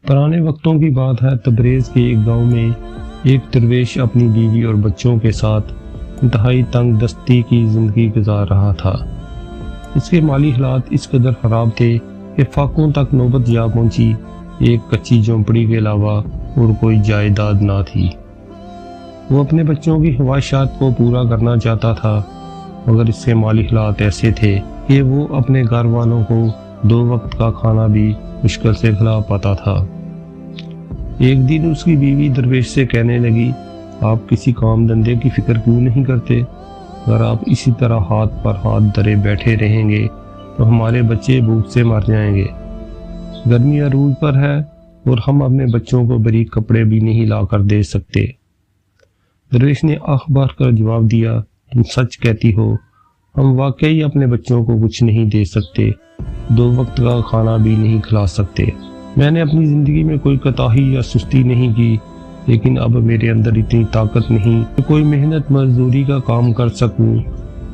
پرانے وقتوں کی بات ہے، تبریز کے ایک گاؤں میں ایک درویش اپنی بیوی اور بچوں کے ساتھ انتہائی تنگ دستی کی زندگی گزار رہا تھا۔ اس کے مالی حالات اس قدر خراب تھے کہ فاقوں تک نوبت جا پہنچی۔ ایک کچی جھونپڑی کے علاوہ اور کوئی جائیداد نہ تھی۔ وہ اپنے بچوں کی خواہشات کو پورا کرنا چاہتا تھا، مگر اس کے مالی حالات ایسے تھے کہ وہ اپنے گھر والوں کو 2 وقت کا کھانا بھی مشکل سے کھلا پاتا تھا۔ ایک دن اس کی بیوی درویش سے کہنے لگی، آپ کسی کام دھندے کی فکر کیوں نہیں کرتے؟ اگر آپ اسی طرح ہاتھ پر ہاتھ دھرے بیٹھے رہیں گے تو ہمارے بچے بھوک سے مر جائیں گے۔ گرمی عروج پر ہے اور ہم اپنے بچوں کو باریک کپڑے بھی نہیں لا کر دے سکتے۔ درویش نے آنکھ بھر کر جواب دیا، تم سچ کہتی ہو، ہم واقعی اپنے بچوں کو کچھ نہیں دے سکتے، 2 وقت کا کھانا بھی نہیں کھلا سکتے۔ میں نے اپنی زندگی میں کوئی کوتاہی یا سستی نہیں کی، لیکن اب میرے اندر اتنی طاقت نہیں کہ کوئی محنت مزدوری کا کام کر سکوں۔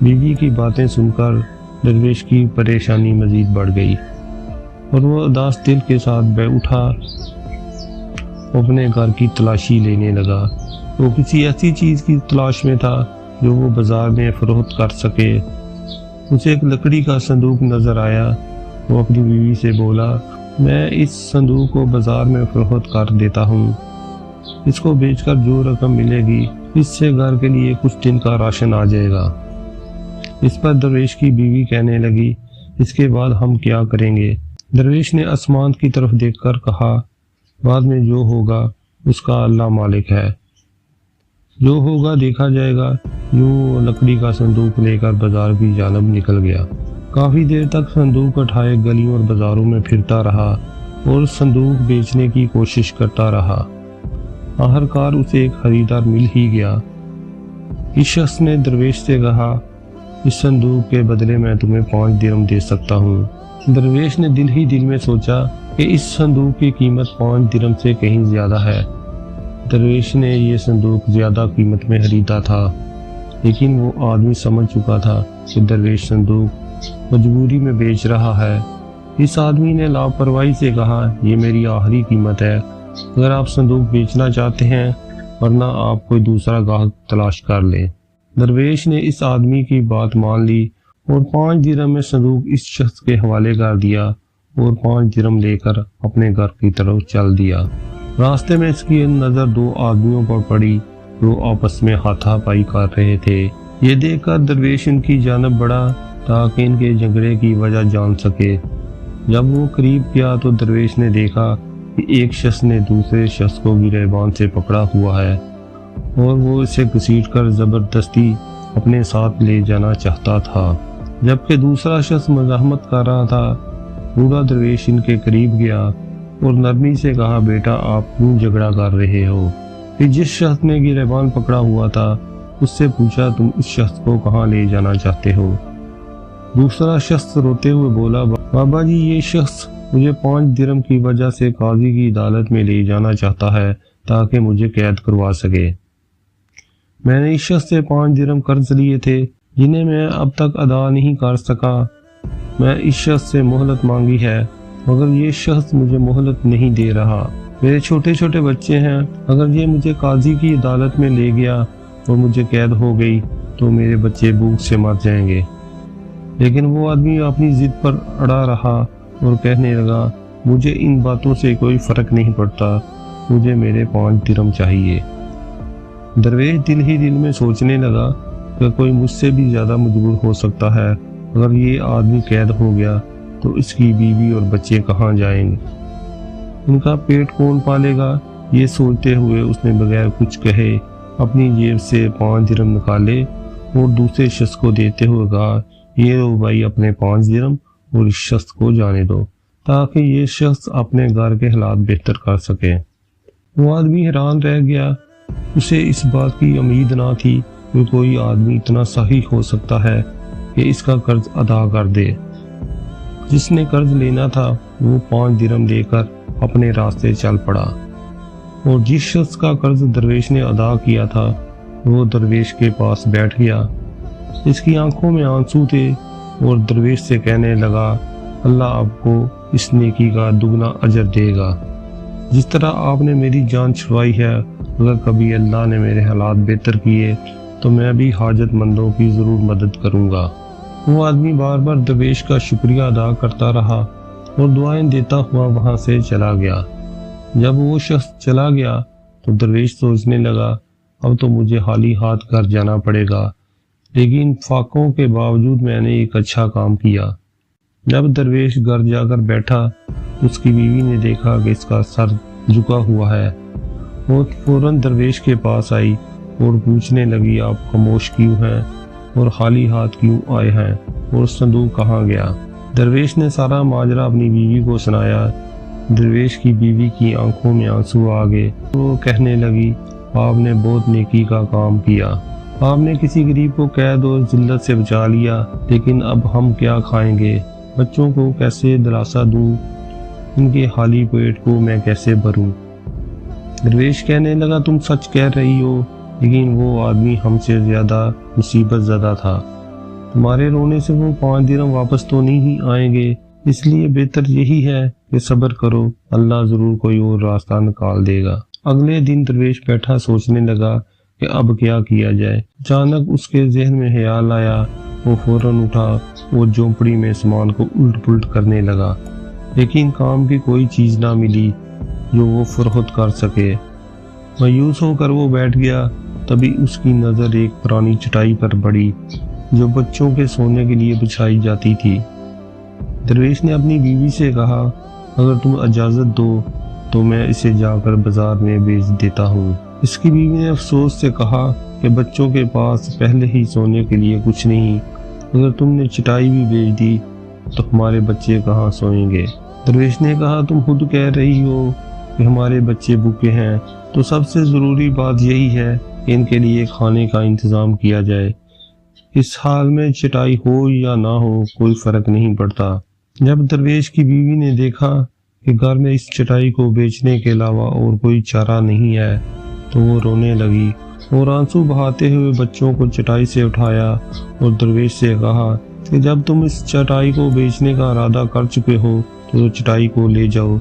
بیوی کی باتیں سن کر درویش کی پریشانی مزید بڑھ گئی اور وہ اداس دل کے ساتھ بیٹھ اٹھا، اپنے گھر کی تلاشی لینے لگا۔ وہ کسی ایسی چیز کی تلاش میں تھا جو وہ بازار میں فروخت کر سکے۔ اسے ایک لکڑی کا صندوق نظر آیا۔ وہ اپنی بیوی سے بولا، میں اس صندوق کو بازار میں فروخت کر دیتا ہوں، اس کو بیچ کر جو رقم ملے گی اس سے گھر کے لیے کچھ دن کا راشن آ جائے گا۔ اس پر درویش کی بیوی کہنے لگی، اس کے بعد ہم کیا کریں گے؟ درویش نے آسمان کی طرف دیکھ کر کہا، بعد میں جو ہوگا اس کا اللہ مالک ہے، جو ہوگا دیکھا جائے گا۔ یوں وہ لکڑی کا صندوق لے کر بازار کی جانب نکل گیا۔ کافی دیر تک صندوق اٹھائے گلیوں اور بازاروں میں پھرتا رہا اور صندوق بیچنے کی کوشش کرتا رہا۔ آخرکار اسے ایک خریدار مل ہی گیا۔ اس شخص نے درویش سے کہا، اس صندوق کے بدلے میں تمہیں 5 درہم دے سکتا ہوں۔ درویش نے دل ہی دل میں سوچا کہ اس صندوق کی قیمت 5 درہم سے کہیں زیادہ ہے۔ درویش نے یہ صندوق زیادہ قیمت میں خریدا تھا، لیکن وہ آدمی سمجھ چکا تھا کہ درویش صندوق مجبوری میں بیچ رہا ہے۔ اس آدمی نے لاپرواہی سے کہا، یہ میری آخری قیمت ہے، اگر آپ صندوق بیچنا چاہتے ہیں ورنہ آپ کوئی دوسرا گاہک تلاش کر لیں۔ درویش نے اس آدمی کی بات مان لی اور 5 درہم میں صندوق اس شخص کے حوالے کر دیا اور 5 درہم لے کر اپنے گھر کی طرف چل دیا۔ راستے میں اس کی نظر 2 آدمیوں پر پڑی جو آپس میں ہاتھا پائی کر رہے تھے۔ یہ دیکھ کر درویش ان کی جانب بڑھا تاکہ ان کے جھگڑے کی وجہ جان سکے۔ جب وہ قریب گیا تو درویش نے دیکھا کہ ایک شخص نے دوسرے شخص کو گریبان سے پکڑا ہوا ہے اور وہ اسے گھسیٹ کر زبردستی اپنے ساتھ لے جانا چاہتا تھا، جبکہ دوسرا شخص مزاحمت کر رہا تھا۔ بوڑھا درویش ان کے قریب گیا اور نرمی سے کہا، بیٹا آپ کیوں جھگڑا کر رہے ہو؟ پھر جس شخص نے گریبان پکڑا ہوا تھا اس سے پوچھا، تم اس شخص کو کہاں لے جانا چاہتے ہو؟ دوسرا شخص روتے ہوئے بولا، بابا جی یہ شخص مجھے 5 درہم کی وجہ سے قاضی کی عدالت میں لے جانا چاہتا ہے تاکہ مجھے قید کروا سکے۔ میں نے اس شخص سے 5 درہم قرض لیے تھے جنہیں میں اب تک ادا نہیں کر سکا۔ میں اس شخص سے مہلت مانگی ہے مگر یہ شخص مجھے مہلت نہیں دے رہا۔ میرے چھوٹے چھوٹے بچے ہیں، اگر یہ مجھے قاضی کی عدالت میں لے گیا اور مجھے قید ہو گئی تو میرے بچے بھوک سے مر جائیں گے۔ لیکن وہ آدمی اپنی ضد پر اڑا رہا اور کہنے لگا، مجھے ان باتوں سے کوئی فرق نہیں پڑتا، مجھے میرے 5 درہم چاہیے۔ درویش دل ہی دل میں سوچنے لگا کہ کوئی مجھ سے بھی زیادہ مجبور ہو سکتا ہے، اگر یہ آدمی قید ہو گیا تو اس کی بیوی اور بچے کہاں جائیں گے، ان کا پیٹ کون پالے گا؟ یہ سوچتے ہوئے اس نے بغیر کچھ کہے اپنی جیب سے 5 درہم نکالے اور دوسرے شخص کو دیتے ہوئے کہا، یہ لو بھائی اپنے 5 درہم اور اس شخص کو جانے دو تاکہ یہ شخص اپنے گھر کے حالات بہتر کر سکے۔ وہ آدمی حیران رہ گیا، اسے اس بات کی امید نہ تھی کہ کوئی آدمی اتنا صحیح ہو سکتا ہے کہ اس کا قرض ادا کر دے۔ جس نے قرض لینا تھا وہ 5 درہم لے کر اپنے راستے چل پڑا اور جس شخص کا قرض درویش نے ادا کیا تھا وہ درویش کے پاس بیٹھ گیا۔ اس کی آنکھوں میں آنسو تھے اور درویش سے کہنے لگا، اللہ آپ کو اس نیکی کا دگنا اجر دے گا۔ جس طرح آپ نے میری جان چھڑوائی ہے، اگر کبھی اللہ نے میرے حالات بہتر کیے تو میں بھی حاجت مندوں کی ضرور مدد کروں گا۔ وہ آدمی بار بار درویش کا شکریہ ادا کرتا رہا اور دعائیں دیتا ہوا وہاں سے چلا گیا۔ جب وہ شخص چلا گیا تو درویش سوچنے لگا، اب تو مجھے خالی ہاتھ گھر جانا پڑے گا، لیکن فاقوں کے باوجود میں نے ایک اچھا کام کیا۔ جب درویش گھر جا کر بیٹھا، اس کی بیوی نے دیکھا کہ اس کا سر جھکا ہوا ہے۔ وہ فوراً درویش کے پاس آئی اور پوچھنے لگی، آپ خاموش کیوں ہیں اور خالی ہاتھ کیوں آئے ہیں، اور صندوق کہاں گیا؟ درویش نے سارا ماجرا اپنی بیوی کو سنایا۔ درویش کی بیوی کی آنکھوں میں آنسو آ گئے۔ وہ کہنے لگی، آپ نے بہت نیکی کا کام کیا، آپ نے کسی غریب کو قید اور ذلت سے بچا لیا، لیکن اب ہم کیا کھائیں گے؟ بچوں کو کیسے دلاسا دوں؟ ان کے خالی پیٹ کو میں کیسے بھروں؟ درویش کہنے لگا، تم سچ کہہ رہی ہو، لیکن وہ آدمی ہم سے زیادہ مصیبت زدہ تھا۔ تمہارے رونے سے وہ 5 درہم واپس تو نہیں آئیں گے، اس لیے بہتر یہی ہے کہ صبر کرو، اللہ ضرور کوئی اور راستہ نکال دے گا۔ اگلے دن درویش بیٹھا سوچنے لگا کہ اب کیا کیا جائے۔ اچانک اس کے ذہن میں خیال آیا۔ وہ فوراً اٹھا اور جھونپڑی میں سامان کو الٹ پلٹ کرنے لگا، لیکن کام کی کوئی چیز نہ ملی جو وہ فروخت کر سکے۔ مایوس ہو کر وہ بیٹھ گیا۔ تبھی اس کی نظر ایک پرانی چٹائی پر پڑی جو بچوں کے سونے کے لیے بچھائی جاتی تھی۔ درویش نے اپنی بیوی سے کہا، اگر تم اجازت دو تو میں اسے جا کر بازار میں بیچ دیتا ہوں۔ اس کی بیوی نے افسوس سے کہا کہ بچوں کے پاس پہلے ہی سونے کے لیے کچھ نہیں، اگر تم نے چٹائی بھی بیچ دی تو ہمارے بچے کہاں سوئیں گے؟ درویش نے کہا، تم خود کہہ رہی ہو کہ ہمارے بچے بھوکے ہیں، تو سب سے ضروری بات یہی ہے کہ ان کے لیے کھانے کا انتظام کیا جائے۔ اس حال میں چٹائی ہو یا نہ ہو کوئی فرق نہیں پڑتا۔ جب درویش کی بیوی نے دیکھا کہ گھر میں اس چٹائی کو بیچنے کے علاوہ اور کوئی چارہ نہیں ہے تو وہ رونے لگی اور آنسو بہاتے ہوئے بچوں کو چٹائی سے اٹھایا اور درویش سے کہا کہ جب تم اس چٹائی کو بیچنے کا ارادہ کر چکے ہو تو چٹائی کو لے جاؤ،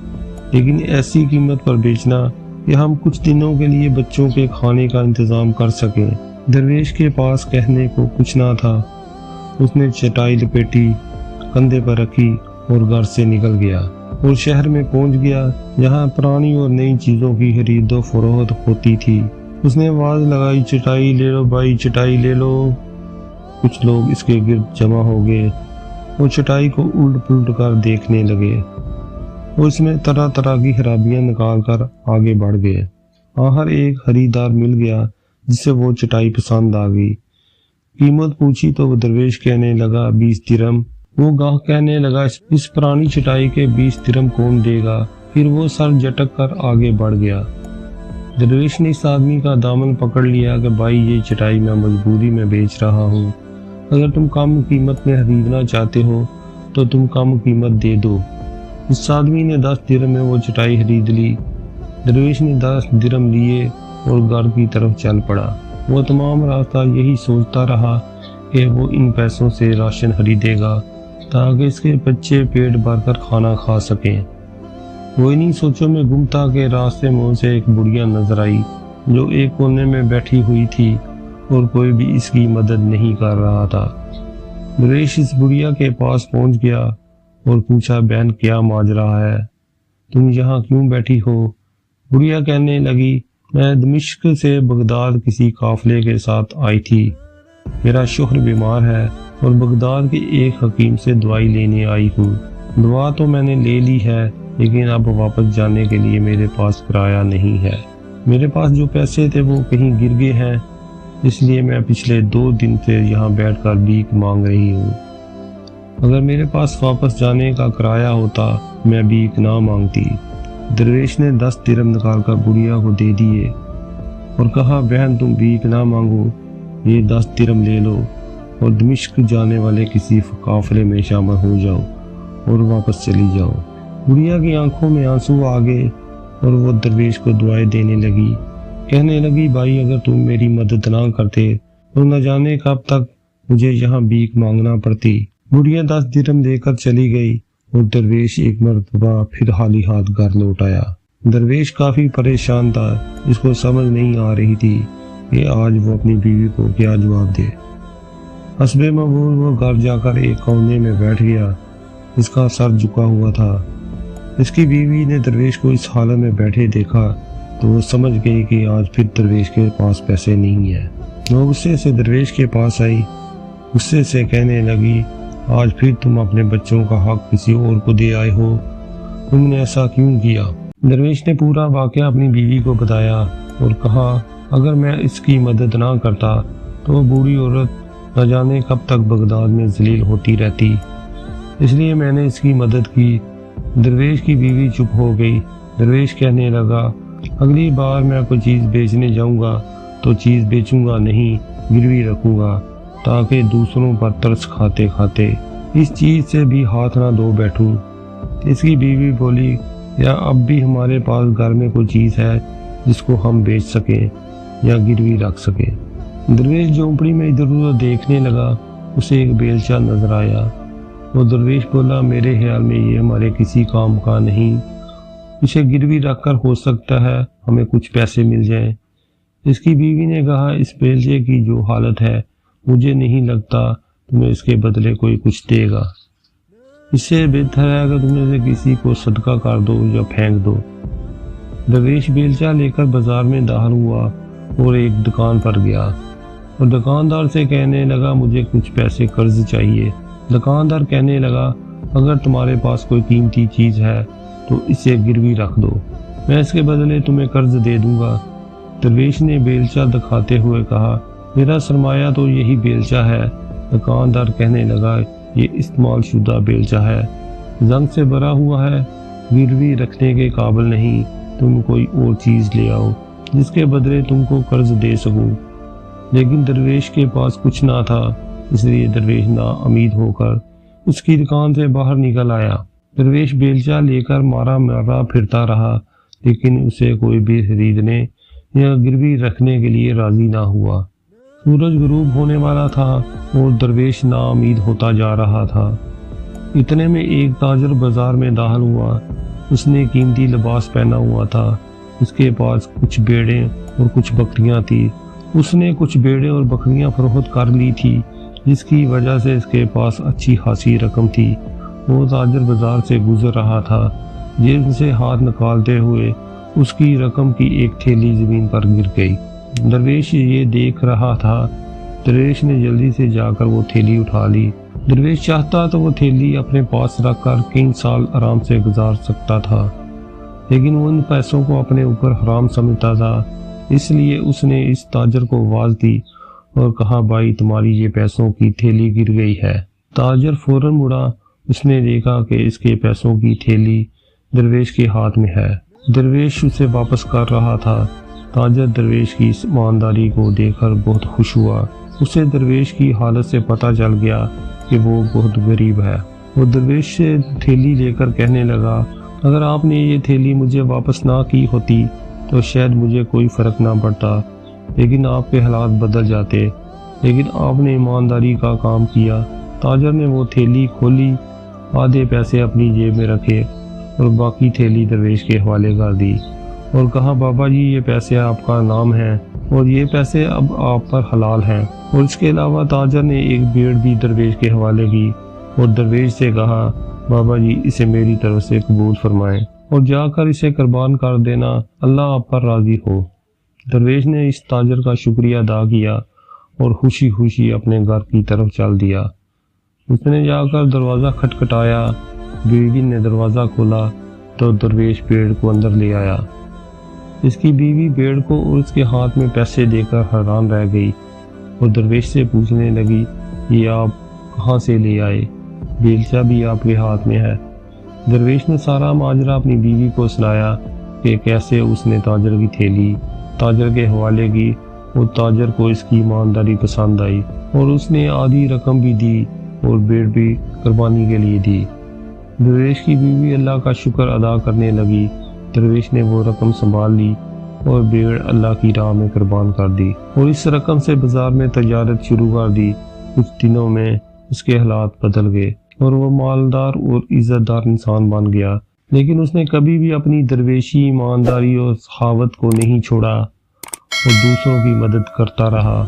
لیکن ایسی قیمت پر بیچنا کہ ہم کچھ دنوں کے لیے بچوں کے کھانے کا انتظام کر سکیں۔ درویش کے پاس کہنے کو کچھ نہ تھا۔ اس نے چٹائی لپیٹی، کندھے پر رکھی اور گھر سے نکل گیا اور شہر میں پہنچ گیا جہاں پرانی اور نئی چیزوں کی خرید و فروخت ہوتی تھی۔ اس نے آواز لگائی، چٹائی لے لو بھائی، چٹائی لے لو۔ کچھ لوگ اس کے گرد جمع ہو گئے اور چٹائی کو الٹ پلٹ کر دیکھنے لگے اور اس میں طرح طرح کی خرابیاں نکال کر آگے بڑھ گئے۔ آخر ایک خریدار مل گیا جسے وہ چٹائی پسند آ گئی۔ قیمت پوچھی تو وہ درویش کہنے لگا 20 درہم۔ وہ گاہک کہنے لگا، اس پرانی چٹائی کے 20 درہم کون دے گا؟ پھر وہ سر جھٹک کر آگے بڑھ گیا۔ درویش نے اس آدمی کا دامن پکڑ لیا کہ بھائی یہ چٹائی میں مجبوری میں بیچ رہا ہوں، اگر تم کم قیمت میں خریدنا چاہتے ہو تو تم کم قیمت دے دو۔ اس آدمی نے 10 درہم میں وہ چٹائی خرید لی۔ درویش نے 10 درہم لیے اور گھر کی طرف چل پڑا۔ وہ تمام راستہ یہی سوچتا رہا کہ وہ ان پیسوں سے راشن خریدے گا تاکہ اس کے بچے پیٹ بھر کر کھانا کھا سکیں۔ وہ انہی سوچوں میں گم تھا کہ راستے میں اسے ایک بڑھیا نظر آئی جو ایک کونے میں بیٹھی ہوئی تھی اور کوئی بھی اس کی مدد نہیں کر رہا تھا۔ درویش اس بڑھیا کے پاس پہنچ گیا اور پوچھا، بہن کیا ماجرا ہے؟ تم یہاں کیوں بیٹھی ہو؟ بڑھیا کہنے لگی، میں دمشق سے بغداد کسی قافلے کے ساتھ آئی تھی۔ میرا شوہر بیمار ہے اور بغداد کے ایک حکیم سے دوائی لینے آئی ہوں۔ دوا تو میں نے لے لی ہے، لیکن اب واپس جانے کے لیے میرے پاس کرایہ نہیں ہے۔ میرے پاس جو پیسے تھے وہ کہیں گر گئے ہیں، اس لیے میں پچھلے 2 دن سے یہاں بیٹھ کر بھیک مانگ رہی ہوں۔ اگر میرے پاس واپس جانے کا کرایہ ہوتا میں بھیک نہ مانگتی۔ درویش نے 10 درہم نکال کر بڑھیا کو دے دیے اور کہا، بہن تم بھیک نہ مانگو، یہ 10 درہم لے لو اور دمشق جانے والے کسی قافلے میں شامل ہو جاؤ اور واپس چلی جاؤ۔ بڑھیا کی آنکھوں میں آنسو آ گئے اور وہ درویش کو دعائیں دینے لگی، کہنے لگی، بھائی اگر تم میری مدد نہ کرتے تو نہ جانے کب تک مجھے یہاں بھیک مانگنا پڑتی۔ بڑھیا 10 درہم دے کر چلی گئی اور درویش ایک مرتبہ پھر خالی ہاتھ گھر لوٹ آیا۔ درویش کافی پریشان تھا، اس کو سمجھ نہیں آ رہی تھی کہ آج وہ اپنی بیوی کو کیا جواب دے۔ حسب معمول وہ گھر جا کر ایک کونے میں بیٹھ گیا، اس کا سر جھکا ہوا تھا۔ اس کی بیوی نے درویش کو اس حالت میں بیٹھے دیکھا تو وہ سمجھ گئی کہ آج پھر درویش کے پاس پیسے نہیں ہیں۔ وہ غصے سے درویش کے پاس آئی، غصے سے کہنے لگی، آج پھر تم اپنے بچوں کا حق کسی اور کو دے آئے ہو، تم نے ایسا کیوں کیا؟ درویش نے پورا واقعہ اپنی بیوی کو بتایا اور کہا، اگر میں اس کی مدد نہ کرتا تو وہ بوڑھی عورت نہ جانے کب تک بغداد میں ذلیل ہوتی رہتی، اس لیے میں نے اس کی مدد کی۔ درویش کی بیوی چپ ہو گئی۔ درویش کہنے لگا، اگلی بار میں کوئی چیز بیچنے جاؤں گا تو چیز بیچوں گا نہیں، گروی رکھوں گا تاکہ دوسروں پر ترس کھاتے کھاتے اس چیز سے بھی ہاتھ نہ دھو بیٹھوں۔ اس کی بیوی بولی، یا اب بھی ہمارے پاس گھر میں کوئی چیز ہے جس کو ہم بیچ سکیں یا گروی رکھ سکیں؟ درویش جھونپڑی میں ادھر ادھر دیکھنے لگا، اسے ایک بیلچہ نظر آیا۔ وہ درویش بولا، میرے خیال میں یہ ہمارے کسی کام کا نہیں، اسے گروی رکھ کر ہو سکتا ہے ہمیں کچھ پیسے مل جائیں۔ اس کی بیوی نے کہا، اس بیلچے کی جو حالت ہے مجھے نہیں لگتا تمہیں اس کے بدلے کوئی کچھ دے گا، اس سے بہتر ہے کہ تم اسے کسی کو صدقہ کر دو یا پھینک دو۔ درویش بیلچہ لے کر بازار میں داخل ہوا اور ایک دکان پر گیا اور دکاندار سے کہنے لگا، مجھے کچھ پیسے قرض چاہیے۔ دکاندار کہنے لگا، اگر تمہارے پاس کوئی قیمتی چیز ہے تو اسے گروی رکھ دو، میں اس کے بدلے تمہیں قرض دے دوں گا۔ درویش نے بیلچہ دکھاتے ہوئے کہا، میرا سرمایہ تو یہی بیلچہ ہے۔ دکاندار کہنے لگا، یہ استعمال شدہ بیلچہ ہے، زنگ سے بھرا ہوا ہے، گروی رکھنے کے قابل نہیں، تم کوئی اور چیز لے آؤ جس کے بدلے تم کو قرض دے سکوں۔ لیکن درویش کے پاس کچھ نہ تھا، اس لیے درویش نا امید ہو کر اس کی دکان سے باہر نکل آیا۔ درویش بیلچہ لے کر مارا مارا پھرتا رہا، لیکن اسے کوئی بھی خریدنے یا گروی رکھنے کے لیے راضی نہ ہوا۔ سورج غروب ہونے والا تھا اور درویش نا امید ہوتا جا رہا تھا۔ اتنے میں ایک تاجر بازار میں داخل ہوا، اس نے قیمتی لباس پہنا ہوا تھا، اس کے پاس کچھ بھیڑیں اور کچھ بکریاں تھی۔ اس نے کچھ بھیڑیں اور بکریاں فروخت کر لی تھی، جس کی وجہ سے اس کے پاس اچھی خاصی رقم تھی۔ وہ تاجر بازار سے گزر رہا تھا، جیب سے ہاتھ نکالتے ہوئے اس کی رقم کی ایک تھیلی زمین پر گر گئی۔ درویش یہ دیکھ رہا تھا۔ درویش نے جلدی سے جا کر وہ تھیلی اٹھا لی۔ درویش چاہتا تو وہ تھیلی اپنے پاس رکھ کر کئی سال آرام سے گزار سکتا تھا، لیکن وہ ان پیسوں کو اپنے اوپر حرام سمجھتا تھا، اس لیے اس نے اس تاجر کو آواز دی اور کہا، بھائی تمہاری یہ پیسوں کی تھیلی گر گئی ہے۔ تاجر فوراً مڑا، اس نے دیکھا کہ اس کے پیسوں کی تھیلی درویش کے ہاتھ میں ہے۔ درویش اسے واپس کر رہا تھا۔ تاجر درویش کی اس ایمانداری کو دیکھ کر بہت خوش ہوا۔ اسے درویش کی حالت سے پتہ چل گیا کہ وہ بہت غریب ہے۔ وہ درویش سے تھیلی لے کر کہنے لگا، اگر آپ نے یہ تھیلی مجھے واپس نہ کی ہوتی تو شاید مجھے کوئی فرق نہ پڑتا، لیکن آپ کے حالات بدل جاتے، لیکن آپ نے ایمانداری کا کام کیا۔ تاجر نے وہ تھیلی کھولی، آدھے پیسے اپنی جیب میں رکھے اور باقی تھیلی درویش کے حوالے کر دی اور کہا، بابا جی یہ پیسے آپ کا نام ہیں اور یہ پیسے اب آپ پر حلال ہیں۔ اور اس کے علاوہ تاجر نے ایک بھیڑ بھی درویش کے حوالے کی اور درویش سے کہا، بابا جی اسے میری طرف سے قبول فرمائیں اور جا کر اسے قربان کر دینا، اللہ آپ پر راضی ہو۔ درویش نے اس تاجر کا شکریہ ادا کیا اور خوشی خوشی اپنے گھر کی طرف چل دیا۔ اس نے جا کر دروازہ کھٹکھٹایا، بیوی نے دروازہ کھولا تو درویش بھیڑ کو اندر لے آیا۔ اس کی بیوی بھیڑ کو اور اس کے ہاتھ میں پیسے دے کر حیران رہ گئی اور درویش سے پوچھنے لگی، یہ آپ کہاں سے لے آئے؟ بیلچہ بھی آپ کے ہاتھ میں ہے۔ درویش نے سارا ماجرا اپنی بیوی کو سنایا کہ کیسے اس نے تاجر کی تھیلی تاجر کے حوالے کی اور تاجر کو اس کی ایمانداری پسند آئی اور اس نے آدھی رقم بھی دی اور بھیڑ بھی قربانی کے لیے دی۔ درویش کی بیوی اللہ کا شکر ادا کرنے لگی۔ درویش نے وہ رقم سنبھال لی اور بھیڑ اللہ کی راہ میں قربان کر دی اور اس رقم سے بازار میں تجارت شروع کر دی۔ کچھ دنوں میں اس کے حالات بدل گئے اور وہ مالدار اور عزت دار انسان بن گیا۔ لیکن اس نے کبھی بھی اپنی درویشی، ایمانداری اور سخاوت کو نہیں چھوڑا اور دوسروں کی مدد کرتا رہا۔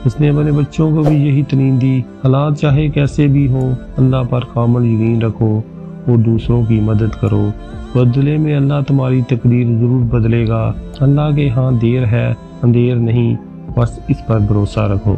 اس نے اپنے بچوں کو بھی یہی تعلیم دی، حالات چاہے کیسے بھی ہوں، اللہ پر کامل یقین رکھو اور دوسروں کی مدد کرو، بدلے میں اللہ تمہاری تقدیر ضرور بدلے گا۔ اللہ کے ہاں دیر ہے، اندھیر نہیں، بس اس پر بھروسہ رکھو۔